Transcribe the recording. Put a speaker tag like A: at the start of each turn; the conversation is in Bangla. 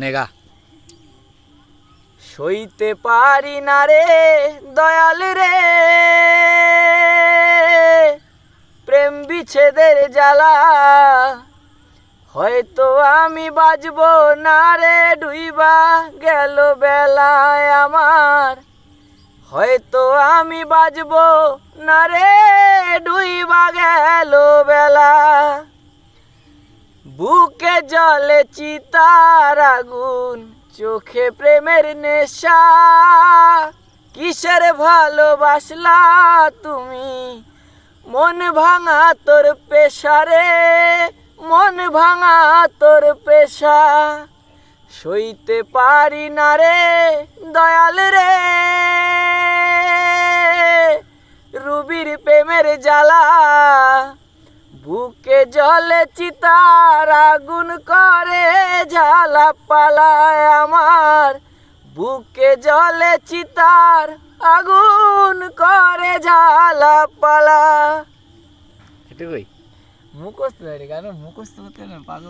A: নেগা সইতে পারি না রে দয়াল রে প্রেম বিচ্ছেদের জ্বালা, হয়তো আমি বাজবো না রে ডুইবা গেল বেলায় আমার, হয়তো আমি বাজবো না রে ডুইবা গেল বেলা। বুকে জলে চিতার আগুন, চোখে প্রেমের নেশা, কিসের ভালোবাসলা তুমি, মন ভাঙা তোর পেশা রে, মন ভাঙা তোর পেশা। সইতে পারি না রে দয়াল রে রুবির প্রেমের জ্বালা, বুকে জলে চিতার আগুন করে জ্বালা পালায় আমার, বুকে জলে চিতার আগুন করে জ্বালা পালা। এটুকুই মুখস্থ গান মুখস্থ করতে পাগল।